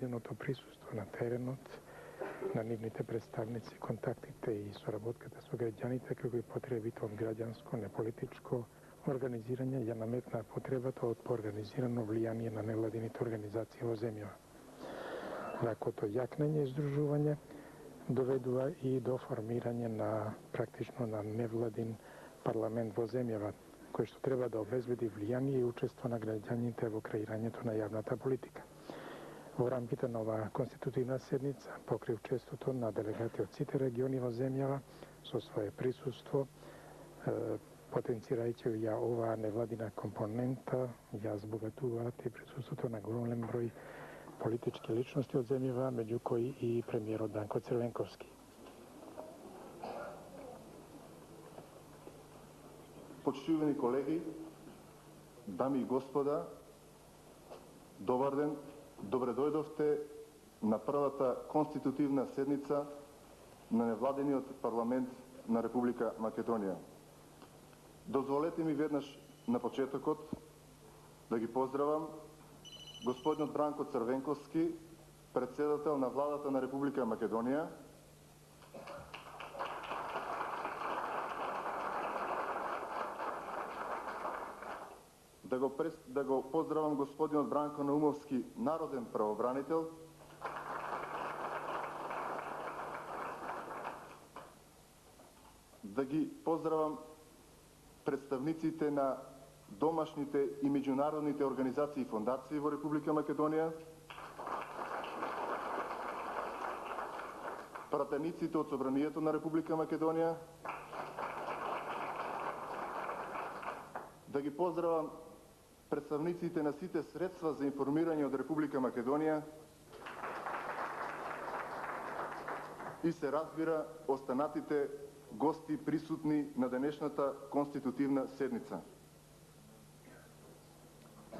Единото присуство на теренот, на нивните представници, контактите и соработката со граѓаните, како и потребите од граѓанско, неполитичко организирање, ја наметнаа потребата од поорганизирано влијание на невладините организации во земјава. Ваквото јакнење и здружување доведува и до формирање на практично на невладин парламент во земјава, кој што треба да обезбеди влијание и учество на граѓаните во креирањето на јавната политика. Во рамките на оваа конститутивна седница, покри учеството на делегати од сите региони во земјава, со свое присуство, потенцирајќи ја оваа невладина компонента, ја збогатуваат и присуството на голем број политички личности од земјава, меѓу кои и премиерот Данко Црвенковски. Почитувани колеги, дами и господа, добар ден. Добре дојдовте на првата конститутивна седница на невладениот парламент на Република Македонија. Дозволете ми веднаш на почетокот да ги поздравам господинот Бранко Црвенковски, председател на владата на Република Македонија, да го поздравам господинот Бранко Наумовски, народен правобранител, да ги поздравам представниците на домашните и меѓународните организации и фондации во Република Македонија, пратениците од Собранието на Република Македонија, да ги поздравам представниците на сите средства за информирање од Република Македонија и се разбира останатите гости присутни на денешната конститутивна седница.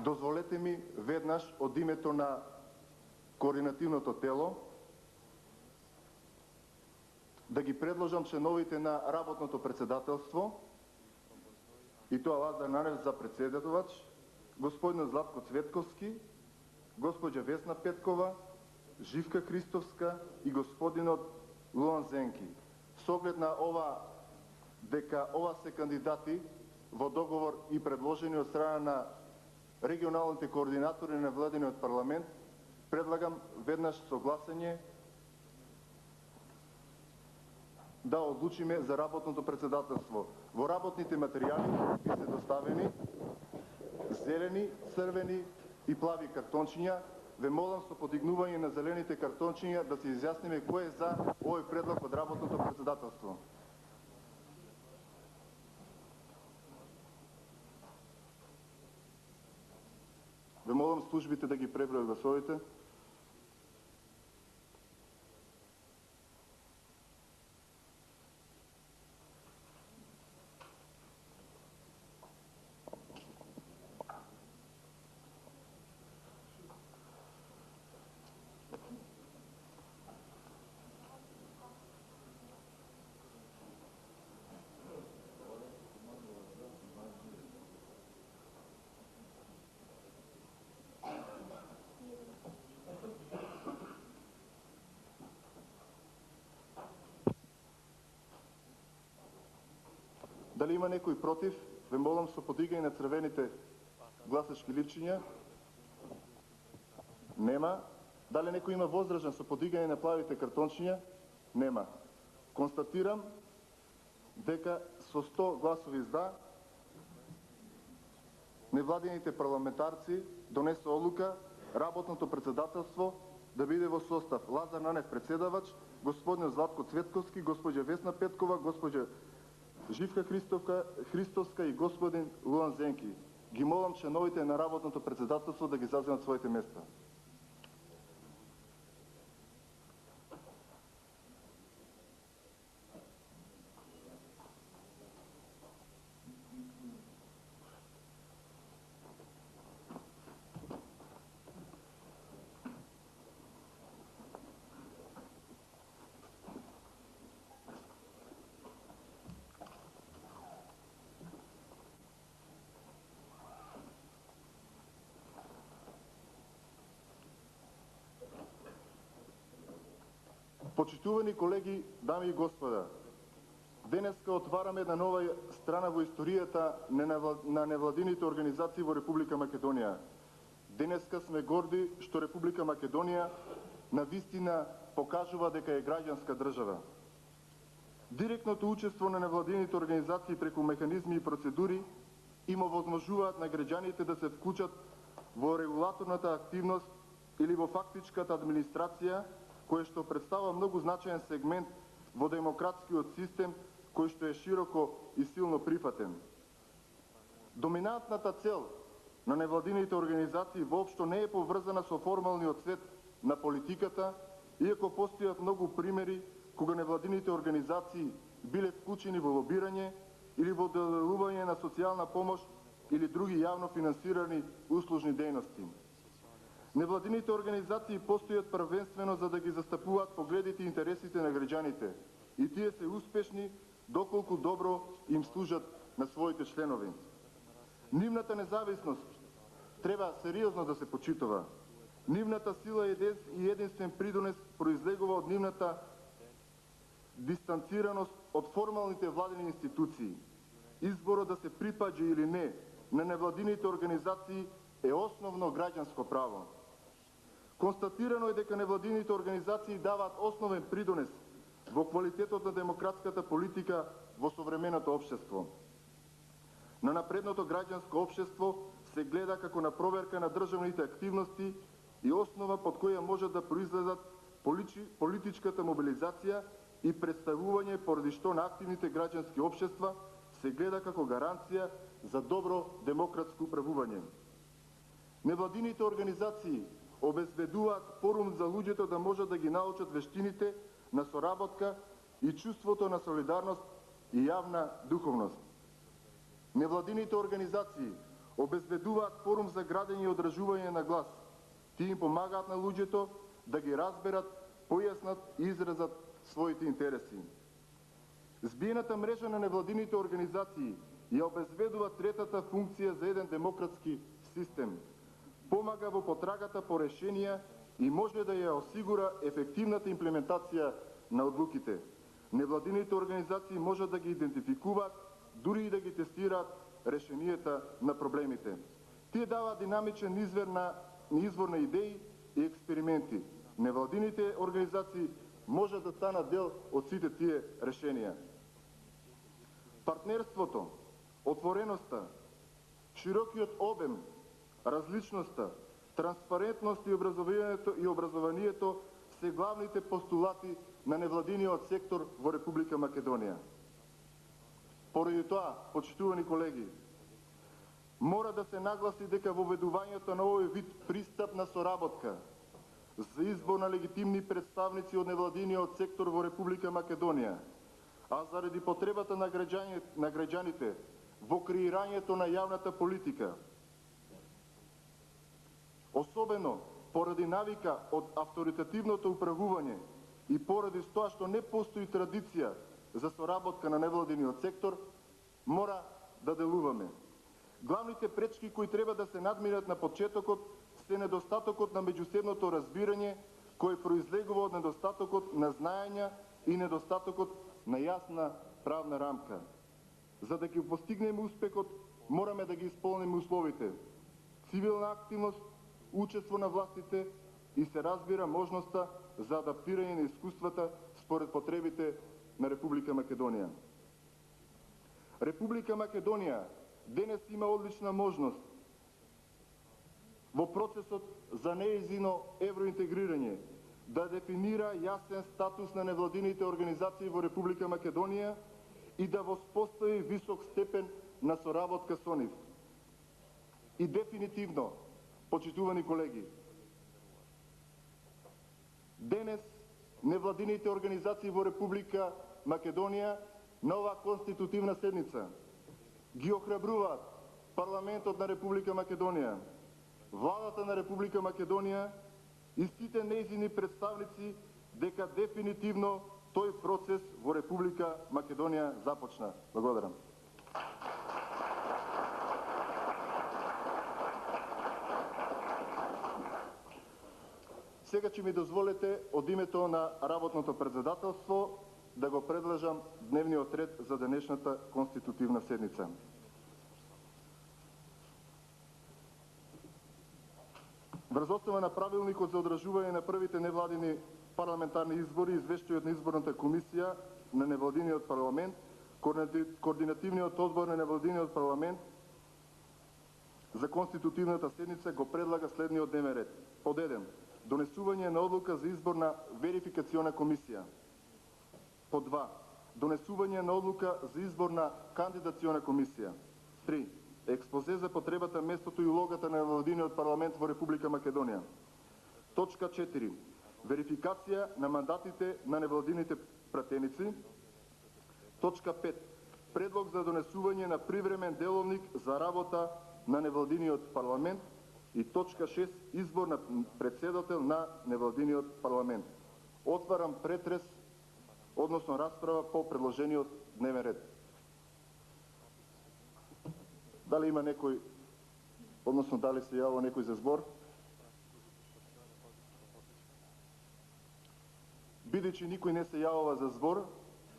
Дозволете ми веднаш од името на координативното тело да ги предложам членовите на работното председателство, и тоа Лазар Нанев за председателувач, господин Златко Цветковски, госпоđа Весна Петкова, Живка Христовска и господинот Луан Зенки. С оглед на ова дека ова се кандидати во договор и предложени од страна на регионалните координатори на владениот парламент, предлагам веднаш со гласање да одлучиме за работното председателство. Во работните материјали ви се доставени зелени, црвени и плави картончиња. Ве молам со подигнување на зелените картончиња да се изјасниме кој е за овој предлог од работното председателство. Ве молам службите да ги пребројат гласовите. Дали има некој против? Ве молам со подигање на црвените гласачки личиња. Нема. Дали некој има возражен со подигање на плавите картончиња? Нема. Констатирам дека со 100 гласови за, невладините парламентарци донесоа одлука работното председателство да биде во состав Лазар Нанев председавач, господин Златко Цветковски, госпоđа Весна Петкова, госпоđа Живка Христовска и господин Луан Зенки. Ги молам членовите на работното председателство да ги заземат своите места. Почитувани колеги, дами и господа, денеска отвараме една нова страна во историјата на невладините организации во Република Македонија. Денеска сме горди што Република Македонија навистина покажува дека е граѓанска држава. Директното учество на невладините организации преку механизми и процедури им овозможуваат на граѓаните да се вклучат во регулаторната активност или во фактичката администрација, кој што представува многу значаен сегмент во демократскиот систем, кој што е широко и силно прифатен. Доминантната цел на невладините организации воопшто не е поврзана со формалниот свет на политиката, иако постојат многу примери кога невладините организации биле вклучени во лобирање или во доделување на социјална помош или други јавно финансирани услужни дејности. Невладините организации постојат првенствено за да ги застапуваат погледите и интересите на граѓаните, и тие се успешни доколку добро им служат на своите членови. Нивната независност треба сериозно да се почитува. Нивната сила и единствен придонес произлегува од нивната дистанцираност од формалните владени институции. Изборот да се припаѓа или не на невладините организации е основно граѓанско право. Констатирано е дека невладините организации даваат основен придонес во квалитетот на демократската политика во современото општество. На напредното граѓанско општество се гледа како на проверка на државните активности и основа под која може да произлезат политичката мобилизација и представување, поради што на активните граѓански општества се гледа како гаранција за добро демократско управување. Невладините организации обезбедуваат форум за луѓето да можат да ги научат вештините на соработка и чувството на солидарност и јавна духовност. Невладините организации обезбедуваат форум за градење и одржување на глас. Тие им помагаат на луѓето да ги разберат, појаснат и изразат своите интереси. Збиената мрежа на невладините организации ја обезбедува третата функција за еден демократски систем. Помага во потрагата по решенија и може да ја осигура ефективната имплементација на одлуките. Невладините организации може да ги идентификуваат, дури и да ги тестираат решенијата на проблемите. Тие даваат динамичен извор на идеи и експерименти. Невладините организации може да станат дел од сите тие решенија. Партнерството, отвореноста, широкиот обем, различноста, транспарентност и образованието се главните постулати на невладиниот сектор во Република Македонија. Поради тоа, почитувани колеги, мора да се нагласи дека воведувањето на овој вид пристапна соработка за избор на легитимни представници од невладиниот сектор во Република Македонија, а заради потребата на граѓаните во креирањето на јавната политика, особено поради навика од авторитативното управување и поради тоа што не постои традиција за соработка на невладиниот сектор, мора да делуваме. Главните пречки кои треба да се надминат на почетокот се недостатокот на меѓусебното разбирање, кој произлегува од недостатокот на знаења и недостатокот на јасна правна рамка. За да ги постигнеме успехот, мораме да ги исполниме условите: цивилна активност, учество на властите и се разбира можноста за адаптирање на искуствата според потребите на Република Македонија. Република Македонија денес има одлична можност во процесот за нејзино евроинтегрирање да дефинира јасен статус на невладините организации во Република Македонија и да воспостави висок степен на соработка со нив. И дефинитивно, почитувани колеги, денес невладините организации во Република Македонија на оваа конститутивна седница ги охрабруваат парламентот на Република Македонија, владата на Република Македонија и сите нејзини представници дека дефинитивно тој процес во Република Македонија започна. Благодарам. сега ќе ми дозволите од името на работното председателство да го предложам дневниот ред за денешната конститутивна седница. Врз основа на правилникот за одржување на првите невладини парламентарни избори, извештајот на изборната комисија на невладиниот парламент, координативниот одбор на невладиниот парламент за конститутивната седница го предлага следниот дневен ред. Под 1. Донесување на одлука за избор на верификациона комисија. Под 2. Донесување на одлука за избор на кандидациона комисија. 3. Експозе за потребата, местото и улогата на невладиниот парламент во Република Македонија. Точка 4. Верификација на мандатите на невладините пратеници. Точка 5. Предлог за донесување на привремен деловник за работа на невладиниот парламент. И точка 6. Избор на председател на невладиниот парламент. Отварам претрес, односно расправа по предложениот дневен ред. Дали има некој, односно дали се јавува некој за збор? Бидејќи никој не се јавува за збор,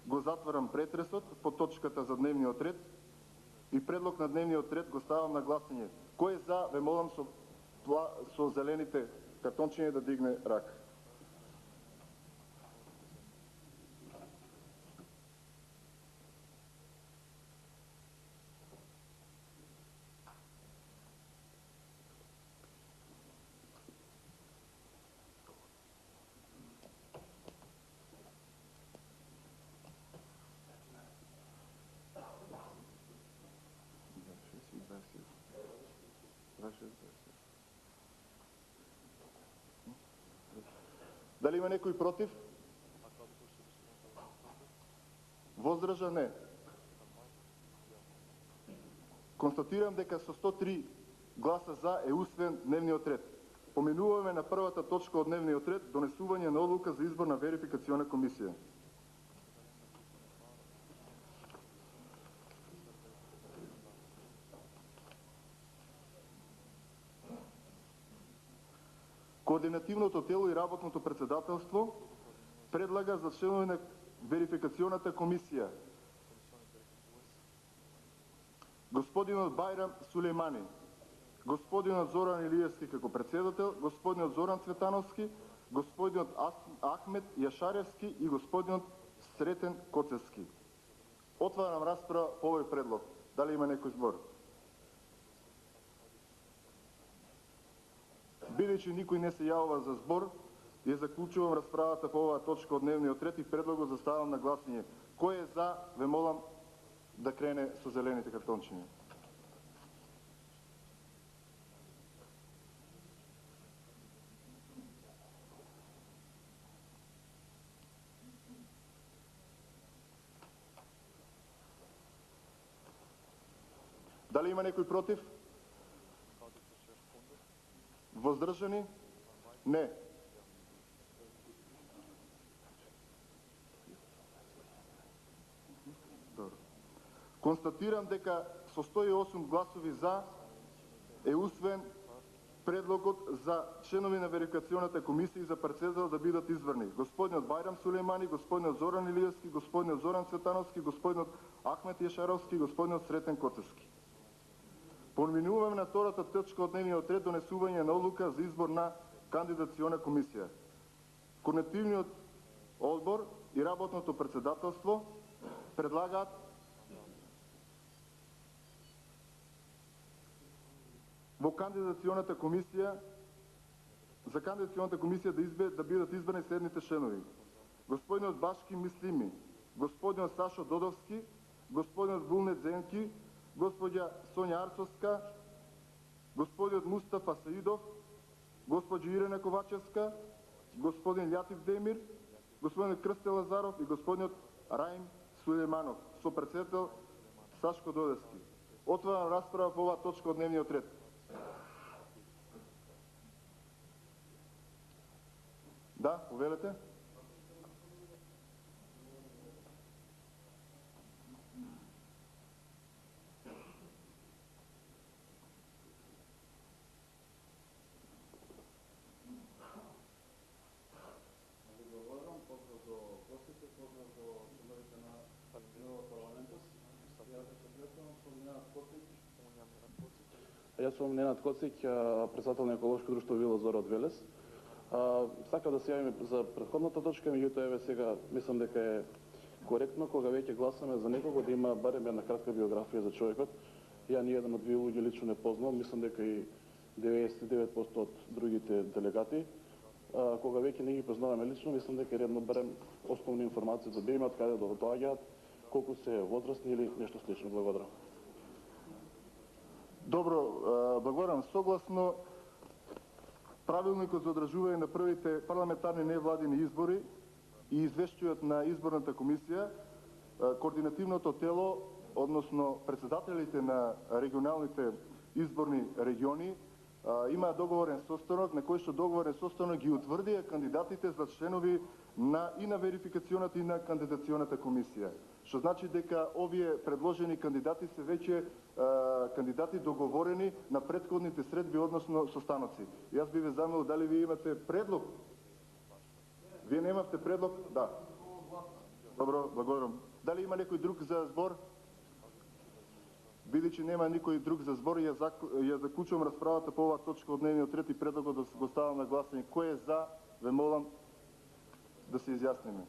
го затварам претресот по точката за дневниот ред и предлог на дневниот ред го ставам на гласање. Кој е за, ве молам со зелените картончиња да дигне рака. Дали има некој против? Воздржан? Не. Констатирам дека со 103 гласа за е усвоен дневниот ред. Поминуваме на првата точка од дневниот ред, донесување на одлука за избор на верификациона комисија. Координативното тело и работното председателство предлага за членови на верификационата комисија господинот Бајрам Сулејмани, господинот Зоран Илиевски како председател, господинот Зоран Цветановски, господинот Ахмет Јашаревски и господинот Сретен Коцевски. Отварам расправа по овој предлог. Дали има некој збор? Бидејќи никој не се јавува за збор, ја заклучувам расправата по оваа точка од дневниот ред и предлогот заставам на гласање. Кој е за, ве молам да крене со зелените картончиња. Дали има некој против? Воздржани? Не. Констатирам дека со 108 гласови за е усвоен предлогот за членови на верификационата комисија и за председател да бидат избрани господинот Бајрам Сулејмани, господинот Зоран Илиевски, господинот Зоран Цветановски, господинот Ахмет Јашаровски и господинот Сретен Коцевски. Поминуваме на втората точка од дневниот ред, донесување на одлука за избор на кандидациона комисија. Координативниот одбор и работното председателство предлагаат во кандидационата комисија да бидат избрани следните членови: господинот Башки Мислими, господинот Сашо Додовски, господинот Вулнет Зенки, господја Сонја Арцовска, господинот Мустафа Саидов, господја Ирена Ковачевска, господин Лјатив Демир, господинот Крстел Лазаров и господинот Раим Сулејманов, со председател Сашко Додовски. Отварам расправа по оваа точка од дневниот ред. Да, повелете. Јас сум Ненад Коцик, председател на еколошко друштво Вила Зора од Велес. Сакав да се јавим за претходната точка, меѓутоа еве сега мислам дека е коректно кога веќе гласаме за некого да има барем една кратка биографија за човекот. Ја ни еден од вие луѓе лично не познавам, мислам дека и 99% од другите делегати. Кога веќе не ги познаваме лично, мислам дека е редно барем основни информации да имат, каде да доаѓаат, колку се возрастни или нешто слично. Благодарам. Добро, благодарам. Согласно правилникот за одржување на првите парламентарни невладини избори и извештајот на изборната комисија, координативното тело, односно председателите на регионалните изборни региони, има договорен состанок на кој што договорен состанок ги утврдија кандидатите за членови и на верификационата и на кандидационата комисија. Што значи дека овие предложени кандидати се веќе кандидати договорени на претходните средби, односно состаноци. Јас би ве замолил дали вие имате предлог? Вие немавте предлог? Да. Добро, благодарам. Дали има некој друг за збор? Бидејќи нема никој друг за збор, ја заклучувам расправата по оваа точка од дневниот ред и предлогот да го ставам на гласање. Кој е за, ве молам да се изјасниме.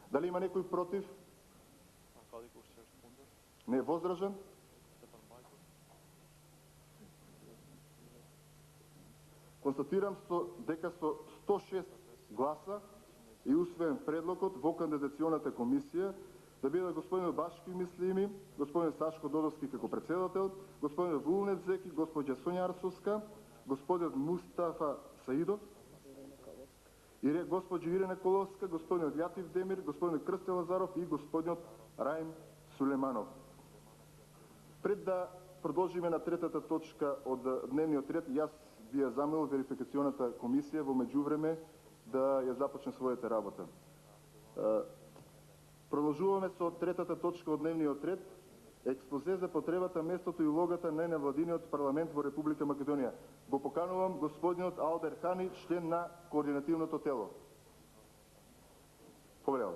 Дали има некој против? Не возражен? Констатирам дека со 106 гласа и усвоен предлогот во кандидационата комисија да бидат господин Башки Мислими, господин Сашко Додовски како председател, господин Вулнет Зеки, господја Сонја Арсовска, господин Мустафа Саидов, госпоѓа Ирена Коловска, господинот Лјатив Демир, господинот Крстен Лазаров и господинот Раим Сулеманов. Пред да продолжиме на третата точка од дневниот ред, јас би ја замолил верификационата комисија во меѓувреме да ја започне својата работа. Продолжуваме со третата точка од дневниот ред, експозе за потребата, местото и улогата на невладиниот парламент во Република Македонија. Го поканувам господинот Албер Хани, член на координативното тело. Повелел.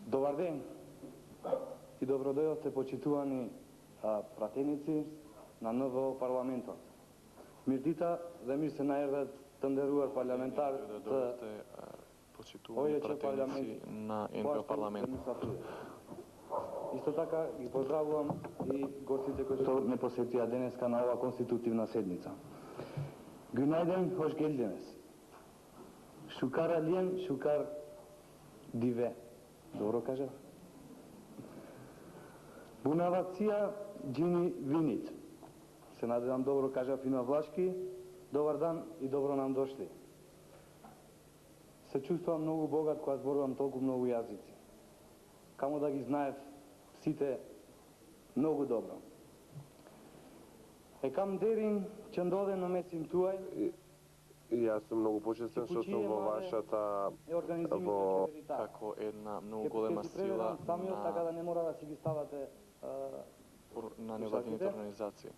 Добар ден и добродојавте почитувани пратеници на НВО парламентот. Мирдита да мир се најердат тандеруар парламентар почитувани пратеници на НВО парламент. Исто така ги поздравувам и гостите кои што не посетија денеска на оваа конститутивна седница. Günaydın, hoş geldiniz. Şukar aliyen, şukar dive. Добро кажав? Бунавација джини винит. Се надевам добро кажав и на влашки. Добар дан и добро нам дошли. Се чувствувам многу богат кога зборувам толку многу јазици. Камо да ги знаев сите многу добро. Екам дерин чендоден на месим туај. Јас сум многу почестен што сум во вашата како една многу голема сила така да не мора да си ги ставате на невладините организации.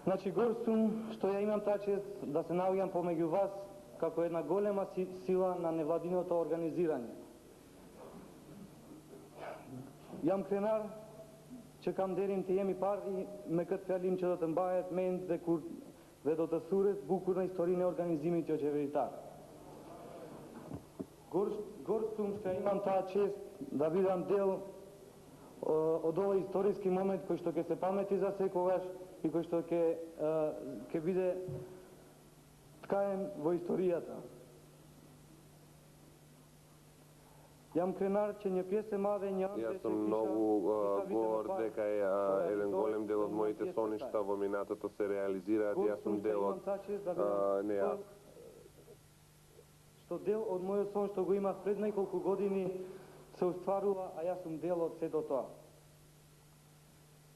Значи гор сум што ја имам таа чест да се наоѓам помеѓу вас како една голема сила на невладиното организирање. Јам кренар, чекам дерим те јеми пар и ме кат фелим че да те мбајат мен декур dhe do të thuret bukur në historinë e organizimit të qeveritar. Горстум што имам таа чест да бидам дел од овој историски момент кој што ќе се памети за секогаш и кој што ќе биде ткаен во историјата. Јам кренар че një pjesë e madhe një Јас сум многу горд дека еден голем дел од моите соништа во минатото се реализираат. Јас сум дел од неа. што дел од мојот сон што го имав пред неколку години се остварува, а јас сум дел од сето тоа.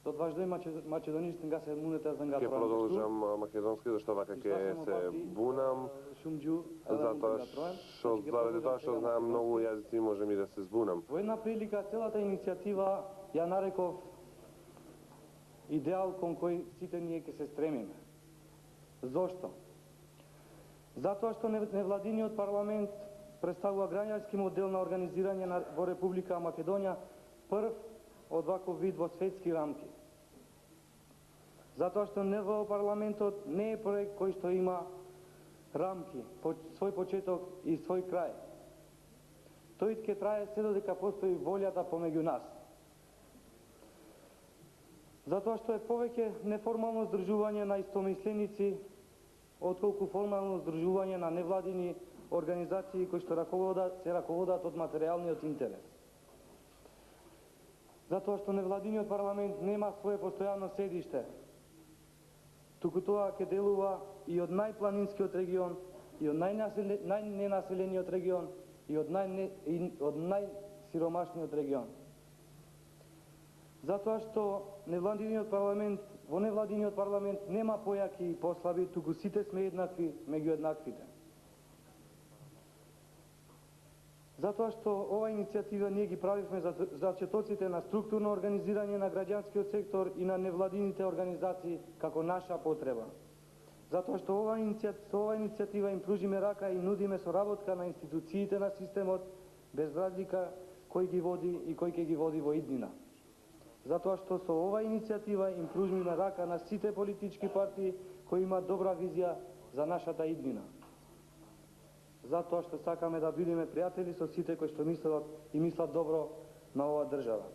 Додваждој македонички га се мунете за Ќе продолжам македонски, зашто вака ќе се бунам, затоа што заради тоа што знаам многу јазици можем и да се збунам. Во една прилика целата иницијатива ја нареков идеал кон кој сите ние ќе се стремиме. Зошто? Затоа што невладиниот парламент представува граѓански модел на организирање во Република Македонија, прв од ваков вид во светски рамки. Затоа што НВО парламентот не е проект кој што има рамки, свој почеток и свој крај. Тој ќе трае се додека постои волјата помеѓу нас. Затоа што е повеќе неформално здружување на истомисленици отколку формално здружување на невладини организации кои што се раководат од материјалниот интерес. Затоа што невладиниот парламент нема свое постојано седиште, туку тоа ќе делува и од најпланинскиот регион, и од најненаселениот регион, и од најсиромашниот регион. Затоа што во невладиниот парламент нема појаки и послаби, туку сите сме еднакви меѓу еднаквите. Затоа што ова иницијатива ние ги правивме за зачетоците на структурно организирање на граѓанскиот сектор и на невладините организации како наша потреба. Затоа што ова иницијатива им пружиме рака и нудиме соработка на институциите на системот, без разлика кој ги води и кој ќе ги води во иднина. Затоа што со ова иницијатива им пружиме рака на сите политички партии кои имаат добра визија за нашата иднина. Затоа што сакаме да бидеме пријатели со сите кои што мислат добро на оваа држава.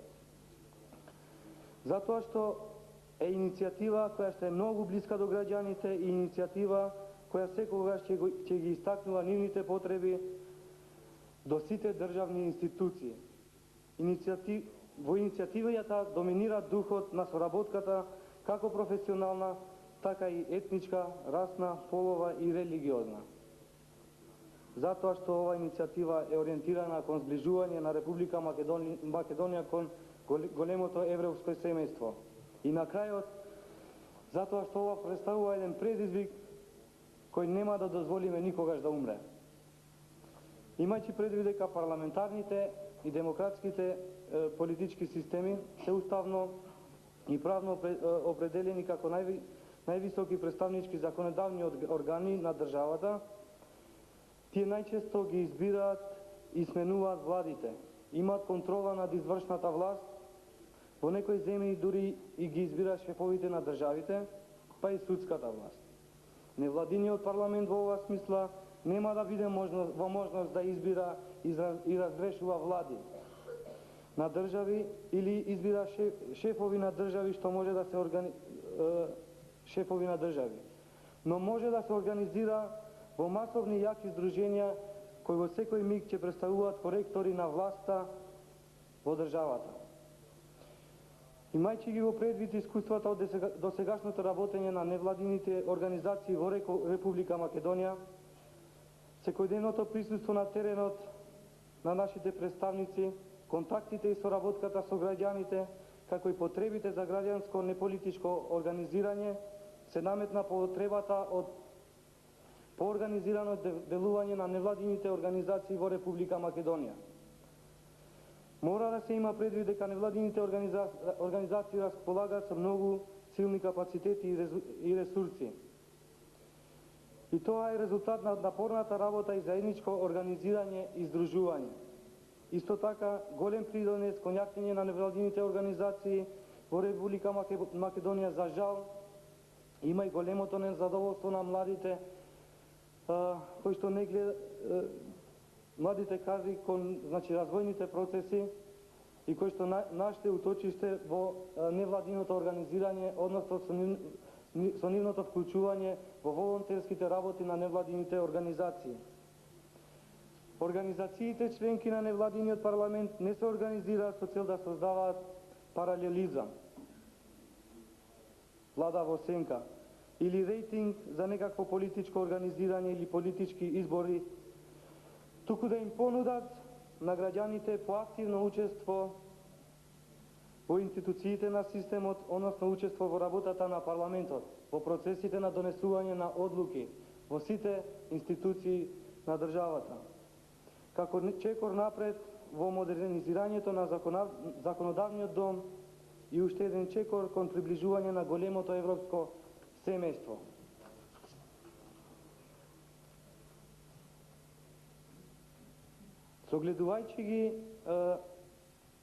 Затоа што е иницијатива која што е многу блиска до граѓаните и иницијатива која секогаш ќе ги истакнува нивните потреби до сите државни институции. Во иницијативата доминира духот на соработката како професионална, така и етничка, расна, полова и религиозна. Затоа што ова иницијатива е ориентирана кон зближување на Република Македонија кон големото европско семејство. И на крајот, затоа што ова представува еден предизвик кој нема да дозволиме никогаш да умре. Имајќи предвид дека парламентарните и демократските политички системи се уставно и правно определени како највисоки представнички законодавни органи на државата, тие најчесто ги избираат и сменуваат владите, имаат контрола над извршната власт, во некои земји дури и ги избира шефовите на државите, па и судската власт. Невладиниот парламент во оваа смисла нема да биде во можност да избира и разрешува влади на држави или избира шефови на држави што може да се шефови на држави, но може да се организира во масовни јаки здруженја кои во секој миг ќе представуваат коректори на власта во државата. Имајќи ги во предвид искуствата од досегашното работење на невладините организации во Република Македонија, секојдневното присуство на теренот на нашите представници, контактите и соработката со граѓаните, како и потребите за граѓанско неполитичко организирање, се наметна потребата од поорганизирано делување на невладините организации во Република Македонија. Мора да се има предвид дека невладините организации располагаат со многу силни капацитети и ресурси. И тоа е резултат на напорната работа и заедничко организирање и здружување. Исто така, голем придонес кон јакнење на невладините организации во Република Македонија, за жал, има и големото незадоволство на младите, кои што не гледат младите кадри кон развојните процеси и кои што наште уточиште во невладиното организирање, односно со нивното вклучување во волонтерските работи на невладините организации. Организациите членки на невладиниот парламент не се организираат со цел да создаваат паралелизам, влада во сенка, или рейтинг за некакво политичко организирање или политички избори, туку да им понудат на граѓаните поактивно учество во институциите на системот, односно учество во работата на парламентот, во процесите на донесување на одлуки во сите институции на државата. Како чекор напред во модернизирањето на законодавниот дом и уште еден чекор кон приближување на големото европско семејство. Согледувајќи ги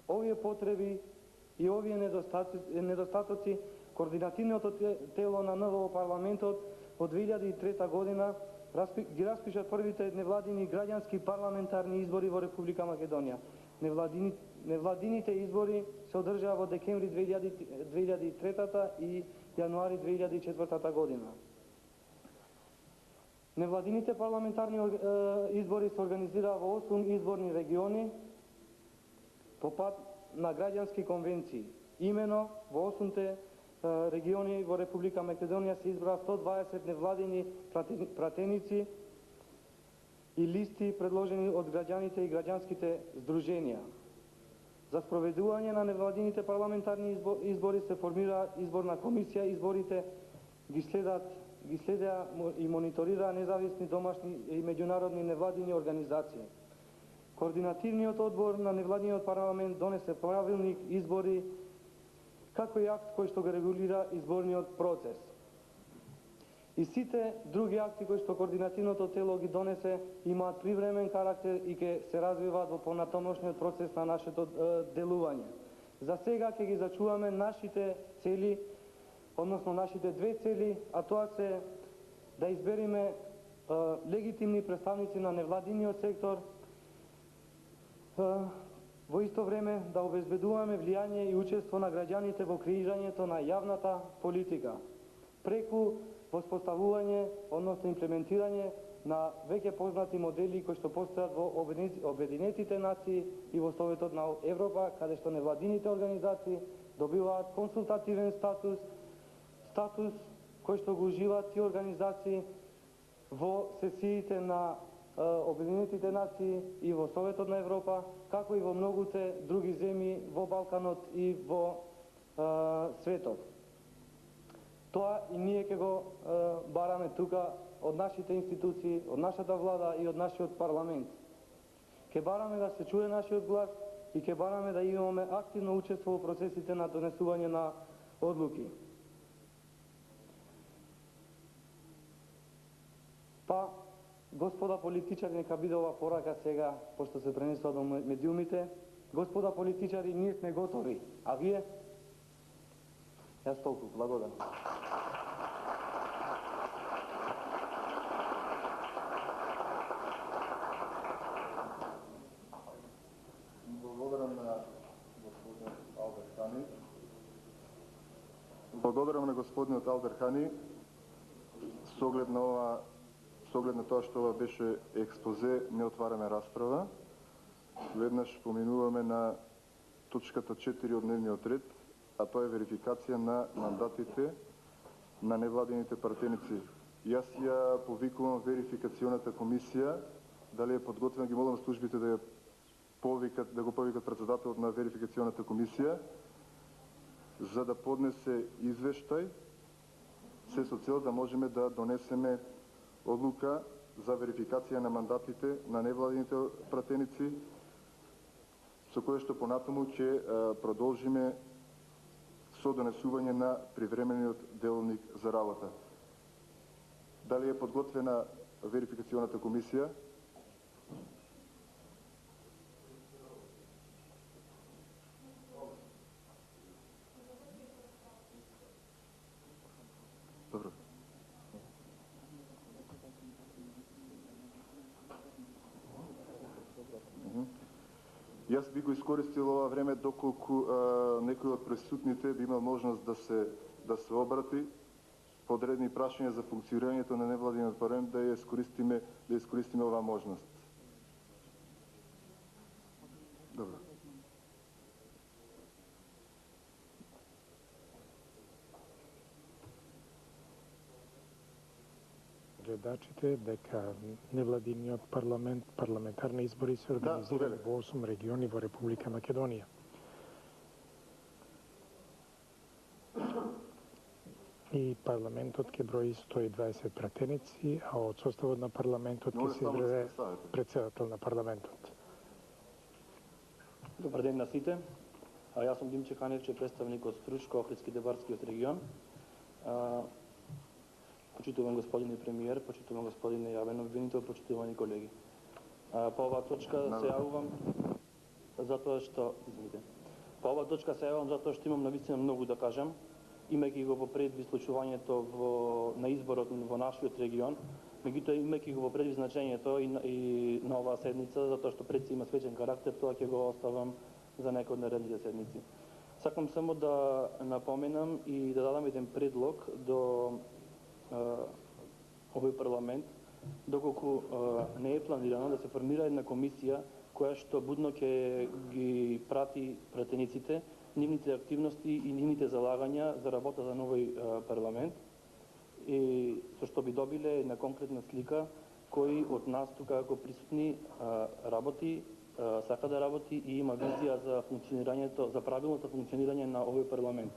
овие потреби и овие недостатоци, координативното тело на НВО парламентот во 2003 година ги распиша првите невладини граѓански парламентарни избори во Република Македонија. Невладините избори се одржаа во декември 2003 и јануари 2004 година. Невладините парламентарни избори се организираа во 8 изборни региони по пат на граѓански конвенции. Имено во 8 региони во Република Македонија се избраа 120 невладини пратеници и листи предложени од граѓаните и граѓанските здруженија. За спроведување на невладините парламентарни избори се формира изборна комисија, изборите ги следеа и мониторираа независни домашни и меѓународни невладини организации. Координативниот одбор на невладиниот парламент донесе правилник избори како и акт кој што го регулира изборниот процес. И сите други акти кои што координативното тело ги донесе имаат привремен карактер и ќе се развиваат во понатамошниот процес на нашето делување. За сега ќе ги зачуваме нашите цели, односно нашите две цели, а тоа се да избериме легитимни представници на невладиниот сектор, во исто време да обезбедуваме влијание и учество на граѓаните во креирањето на јавната политика, преку воспоставување, односно имплементирање на веќе познати модели кои што постојат во Обединетите нации и во Советот на Европа, каде што невладините организации добиваат консултативен статус кој што го уживаат тие организации во сесиите на Обединетите нации и во Советот на Европа, како и во многуте други земји во Балканот и во светот. Тоа и ние ќе го бараме тука од нашите институции, од нашата влада и од нашиот парламент. Ќе бараме да се чуе нашиот глас и ќе бараме да имаме активно учество во процесите на донесување на одлуки. Па, господа политичари, нека биде ова порака сега, пошто се пренесува до медиумите. Господа политичари, ние сме готови, а вие? Јас толку, благодарам. Благодарам на господинот Албер Хани, со оглед на тоа што ова беше експозе, не отвараме расправа. Веднаш поминуваме на точката 4 од дневниот ред, а тоа е верификација на мандатите на невладините пратеници. Јас ја повикувам верификационата комисија, дали е подготвена, ги молам службите да го повикат председателот на верификационата комисија, за да поднесе извештај, се со цел да можеме да донесеме одлука за верификација на мандатите на невладините пратеници, со кое што понатаму ќе продолжиме со донесување на привремениот делник за работа. Дали е подготвена верификационата комисија? Добро. Јас би го искористил ова време доколку некој од присутните би имал можност да се обрати подредни прашања за функционирањето на невладиниот парламент, да искористиме оваа можност. Добро. гледачите дека невладиниот парламентарни избори се организирани во 8 региони во Република Македонија. И парламентот ќе брои 120 пратеници, а од составот на парламентот ќе се избере председател на парламентот. Добар ден на сите. Јас сум Димче Каневче, представник од Стручко-Охридски-Деварскиот регион. Почитуван господине премиер, почитуван господине јавен обвинител, почитувани колеги. По оваа точка се јавувам затоа што имам навистина многу да кажам, имајќи го во предвид случувањето на изборот во нашиот регион, меѓутоа имајќи го во предвид значењето и на оваа седница, затоа што пред се има свечен карактер, тоа ќе го оставам за некој од наредните седници. Сакам само да напоменам и да дадам еден предлог до овој парламент, доколку не е планирано да се формира една комисија која што будно ќе ги прати пратениците, нивните активности и нивните залагања за работа за новој парламент, и со што би добиле една конкретна слика кој од нас тука како присутни работи, сака да работи и има визија за функционирањето, за правилното функционирање на овој парламент.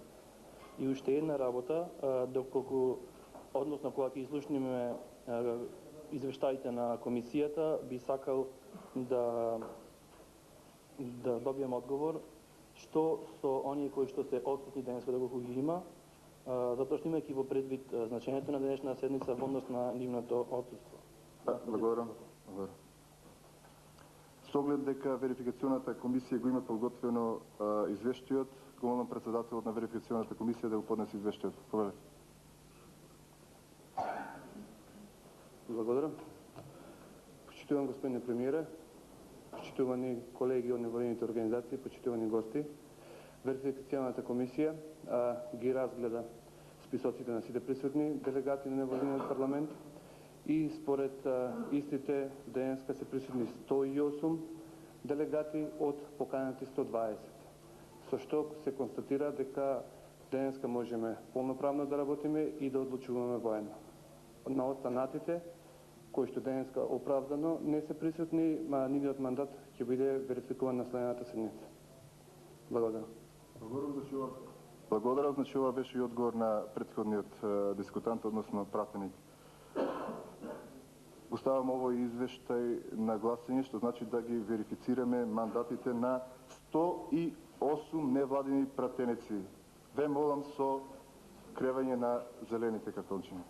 И уште една работа, доколку односно кога ќе изслушниме извештаите на комисијата, би сакал да добием одговор што со оние кои што се отсутни денеска доколку ги има, затоа што имајќи во предвид значењето на денешна седница во однос на нивното отсутство. Благодарам. Со оглед дека верификационата комисија го има подготвено извештајот, го молам председателот на верификационата комисија да го поднесе извештајот. Повелете. Благодарам. Почитуван господине премиере, почитувани колеги од невладините организации, почитувани гости, верификационата комисија ги разгледа списоците на сите присутни делегати на невладиниот парламент и според истите денеска се присутни 108 делегати од поканети 120. Со што се констатира дека денеска можеме полноправно да работиме и да одлучуваме воено. На останатите кои што денеска оправдано не се присутни, нивниот мандат ќе биде верификуван на следната седница. Благодарам. Благодарам, значи ова беше и одговор на претходниот дискутант, односно пратеник. Поставам овој извештај на гласање, што значи да ги верифицираме мандатите на 108 невладини пратеници. Ве молам со кревање на зелените картончиња.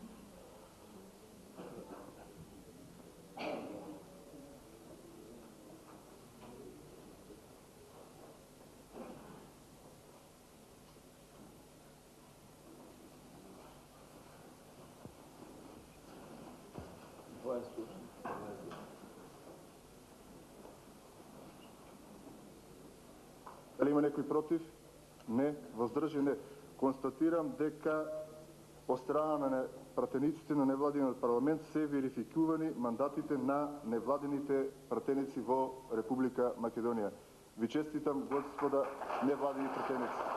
Дали има некој против? Не. Воздржи? Не. Констатирам дека од страна на пратениците на невладиниот парламент се верификувани мандатите на невладините пратеници во Република Македонија. Ви честитам, господа невладини пратеници.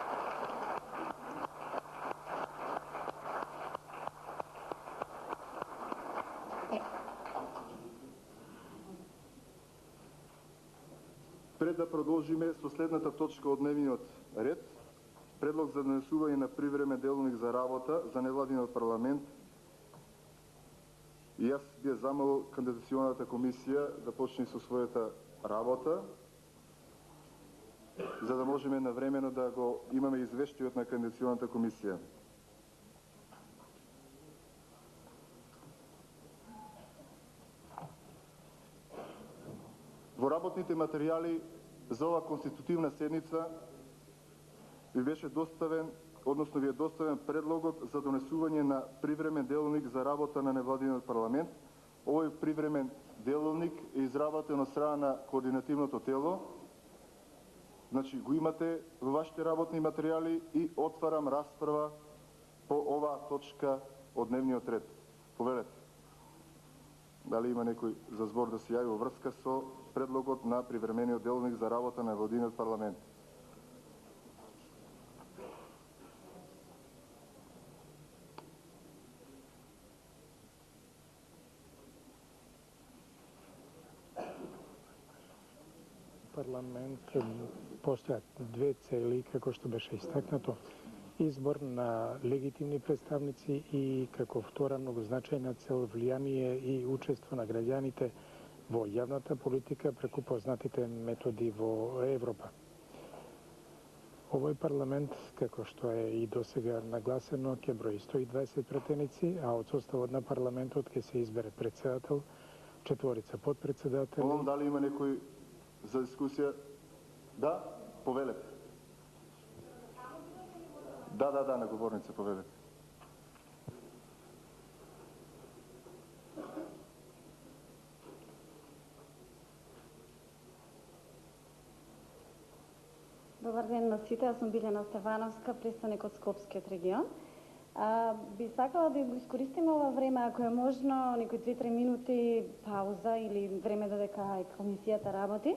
Пред да продолжиме со следната точка од дневниот ред, предлог за донесување на привремен деловник за работа за невладиниот парламент, и јас би замолил кандидатационата комисија да почне со својата работа, за да можеме навремено да го имаме извештајот на кандидатационата комисија. Во работните материјали за оваа конститутивна седница ви беше доставен, односно ви е доставен предлогот за донесување на привремен деловник за работа на невладиниот парламент. Овој привремен деловник е изработен од страна на координативното тело. Значи го имате во вашите работни материјали и отварам расправа по оваа точка од дневниот ред. Повелете. Дали има некој за збор да се јави во врска со предлогот на привремениот деловник за работа на невладиниот парламент? парламент постојат две цели, како што беше истакнато: избор на легитимни представници и како втора многу значајна цел влијание и учество на граѓаните во јавната политика преку познатите методи во Европа. Овој парламент, како што е и досега нагласено, ќе брои 120 претеници, а од составот на парламентот ќе се избере председател, 4 подпредседатели. Молам, дали има некој за дискусија? Да, повелете. Да, на говорница повелете. Добар ден на сите, јас сум Билјана Стевановска, представник од Скопскиот регион. Би сакала да го искористиме ова време, ако е можно, некои 2-3 минути пауза или време додека комисијата работи,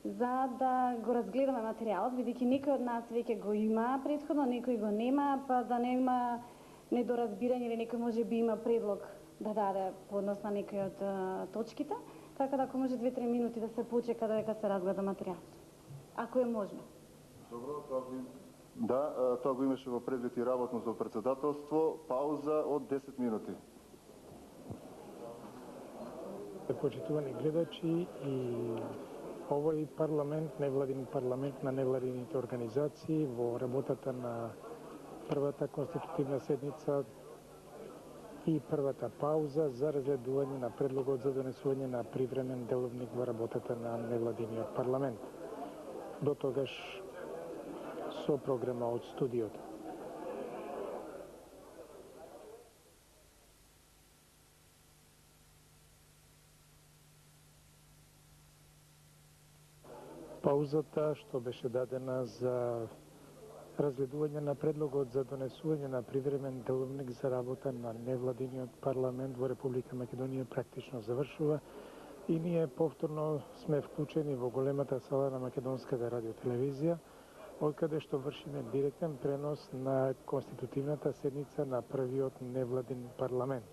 за да го разгледаме материјалот, бидејќи некој од нас веќе го има претходно, некој го нема, па да нема недоразбирање или некој може би има предлог да даде по однос на некој од точките, така да ако може 2-3 минути да се почека додека се разгледа материјалот, ако е можно. Добро, тоа го имаше во предвид и работно за председателство. Пауза од 10 минути. Почитувани гледачи, и овој парламент, невладин парламент на невладините организации, во работата на првата конститутивна седница и првата пауза за разгледување на предлогот за донесување на привремен деловник во работата на невладиниот парламент. До тогаш со програма од студиото. Паузата што беше дадена за разгледување на предлогот за донесување на привремен деловник за работа на невладиниот парламент во Република Македонија практично завршува и ние повторно сме вклучени во големата сала на Македонската радиотелевизија, од каде што вршиме директен пренос на конститутивната седница на првиот невладин парламент.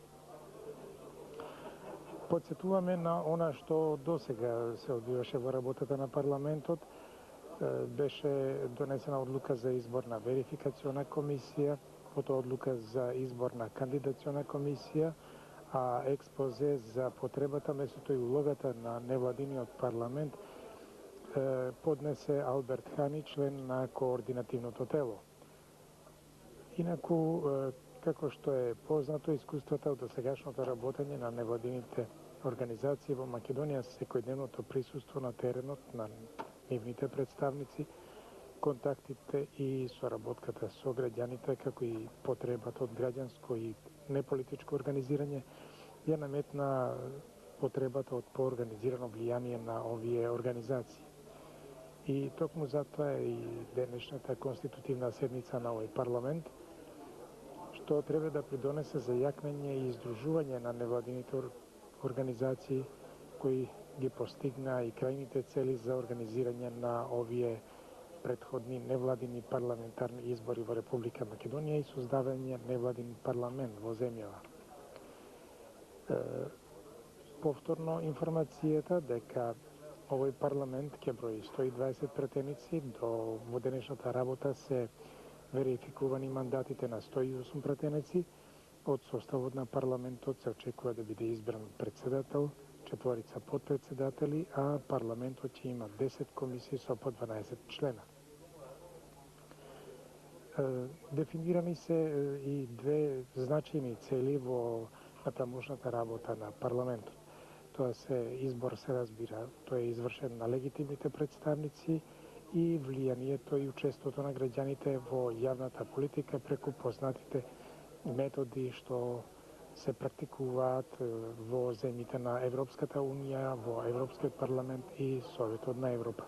Подсетуваме на она што досега се одвиваше во работата на парламентот. Беше донесена одлука за избор на верификациона комисија, потоа одлука за избор на кандидациона комисија, а експозе за потребата, место и улогата на невладиниот парламент поднесе Алберт Хани, член на координативното тело. Инаку, како што е познато, искуствата од досегашното работење на невладините организации во Македонија, секојдневното присуство на теренот на нивните представници, контактите и соработката со граѓаните, како и потребата од граѓанско и неполитичко организирање, ја наметна потребата од поорганизирано влијание на овие организации. И токму затоа е и денешната конститутивна седница на овој парламент, што треба да придонесе за јакнење и издружување на невладините организации кои ги постигна и крајните цели за организирање на овие предходни невладини парламентарни избори во Република Македонија и создавање невладин парламент во земјава. Повторно информацијата дека овој парламент ќе брои 120 претеници, во денешната работа се верификувани мандатите на 108 претеници. Од составот на парламентот се очекува да биде избран председател, 4 подпредседатели, а парламентот ќе има 10 комисии со по 12 члена. Дефинирани се и две значајни цели во натамошната работа на парламентот. Тоа избор се разбира, тоа е извршен на легитимните представници и влијанието и учеството на граѓаните во јавната политика преку познатите методи што се практикуваат во земјите на Европската унија, во Европскиот парламент и Советот на Европа.